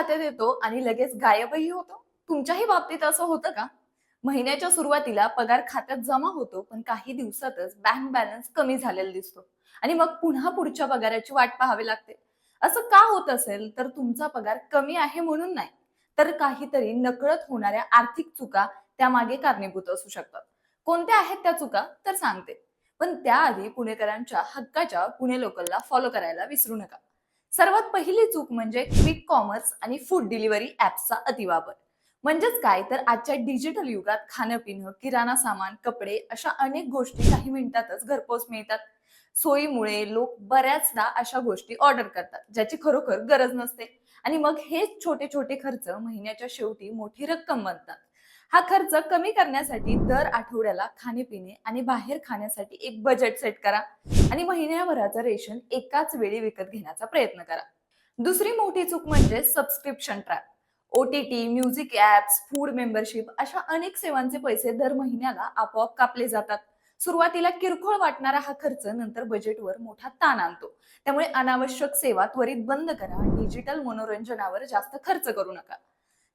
खात्यात येतो आणि लगेच गायबही होतो. तुमच्याही बाबतीत असं होतं का? महिन्याच्या सुरुवातीला पगार खात्यात जमा होतो, पण काही दिवसातच बँक बॅलन्स कमी झालेला दिसतो आणि मग पुन्हा पुढच्या पगाराची वाट पाहावी लागते. असं का होत असेल? तर तुमचा पगार कमी आहे म्हणून नाही, तर काहीतरी नकळत होणाऱ्या आर्थिक चुका त्यामागे कारणीभूत असू शकतात. कोणत्या आहेत त्या चुका? तर सांगते. पण त्याआधी पुणेकरांच्या हक्काच्या पुणे लोकलला फॉलो करायला विसरू नका. सर्वात पहिली चूक म्हणजे क्विक कॉमर्स आणि फूड डिलिव्हरी ऍप्सचा अतिवापर. म्हणजेच काय, तर आजच्या डिजिटल युगात खाणं पिणं, किराणा सामान, कपडे अशा अनेक गोष्टी काही मिनिटातच घरपोच मिळतात. सोयीमुळे लोक बऱ्याचदा अशा गोष्टी ऑर्डर करतात ज्याची खरोखर गरज नसते, आणि मग हेच छोटे छोटे खर्च महिन्याच्या शेवटी मोठी रक्कम बनतात. हा खर्च कमी करण्यासाठी दर आठवड्याला खाणे-पिणे आणि बाहेर खाण्यासाठी एक बजेट सेट करा आणि महिन्याभराचं रेशन एकाच वेळी विकत घेण्याचा प्रयत्न करा. दुसरी मोठी चूक म्हणजे subscription trap. OTT, music apps, food membership अशा अनेक सेवांचे पैसे दर महिन्याला आपोआप कापले जातात. सुरुवातीला किरकोळ वाटणारा हा खर्च नंतर बजेटवर मोठा ताण आणतो. त्यामुळे अनावश्यक सेवा त्वरित बंद करा. डिजिटल मनोरंजनावर जास्त खर्च करू नका.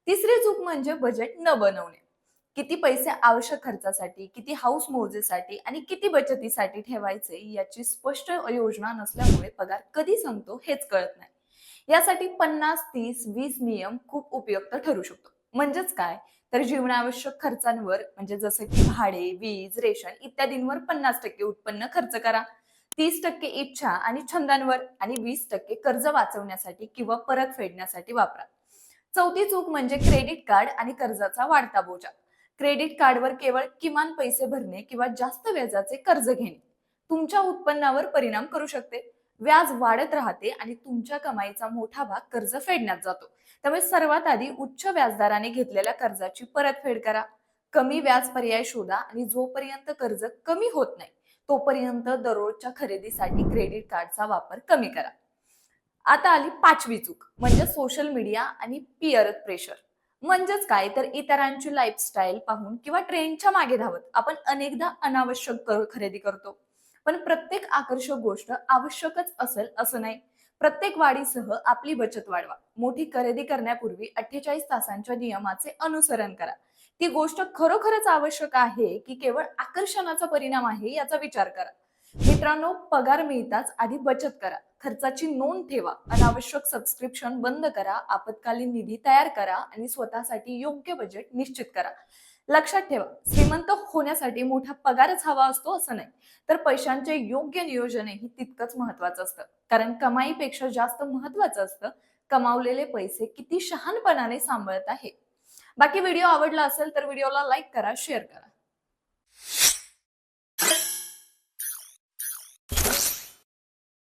तिसरी चूक म्हणजे बजेट न बनवणे. किती पैसे आवश्यक खर्चासाठी, किती हाऊस मौजेसाठी आणि किती बचतीसाठी ठेवायचे याची स्पष्ट योजना नसल्यामुळे पगार कधी संपतो हेच कळत नाही. यासाठी 50-30-20 नियम खूप उपयुक्त ठरू शकतो. म्हणजेच काय, तर जीवनावश्यक खर्चांवर म्हणजे जसं की भाडे, वीज, रेशन इत्यादींवर 50% उत्पन्न खर्च करा. 30% इच्छा आणि छंदांवर आणि 20% कर्ज वाचवण्यासाठी किंवा परत फेडण्यासाठी वापरा. चौथी चूक म्हणजे क्रेडिट कार्ड आणि कर्जाचा वाढता बोजा. क्रेडिट कार्डवर केवळ किमान पैसे भरणे किंवा जास्त व्याजाचे कर्ज घेणे तुमच्या उत्पन्नावर परिणाम करू शकते. व्याज वाढत राहते आणि तुमच्या कमाईचा मोठा भाग कर्ज फेडण्यात जातो. त्यामुळे सर्वात आधी उच्च व्याजदराने घेतलेल्या कर्जाची परतफेड करा. कमी व्याज पर्याय शोधा आणि जोपर्यंत कर्ज कमी होत नाही तोपर्यंत दररोजच्या खरेदीसाठी क्रेडिट कार्डचा वापर कमी करा. आता आली पाचवी चूक म्हणजे सोशल मीडिया आणि पिअर प्रेशर. म्हणजेच काय, तर इतरांची लाईफस्टाईल पाहून किंवा ट्रेंडच्या मागे धावत आपण अनेकदा अनावश्यक खरेदी करतो. पण प्रत्येक आकर्षक गोष्ट आवश्यकच असेल असं नाही. प्रत्येक वाढीसह आपली बचत वाढवा. मोठी खरेदी करण्यापूर्वी 48 तासांच्या नियमाचे अनुसरण करा. ती गोष्ट खरोखरच आवश्यक आहे की केवळ आकर्षणाचा परिणाम आहे याचा विचार करा. मित्रांनो, पगार मिळताच आधी बचत करा. खर्चाची नोंद ठेवा. अनावश्यक सबस्क्रिप्शन बंद करा. आपत्कालीन निधी तयार करा आणि स्वतःसाठी योग्य बजेट निश्चित करा. लक्षात ठेवा, श्रीमंत होण्यासाठी मोठा पगारच हवा असतो असं नाही, तर पैशांचे योग्य नियोजनही तितकंच महत्वाचं असतं. कारण कमाईपेक्षा जास्त महत्वाचं असतं कमावलेले पैसे किती शहाणपणाने सांभाळत आहे. बाकी व्हिडिओ आवडला असेल तर व्हिडिओला लाईक करा, शेअर करा.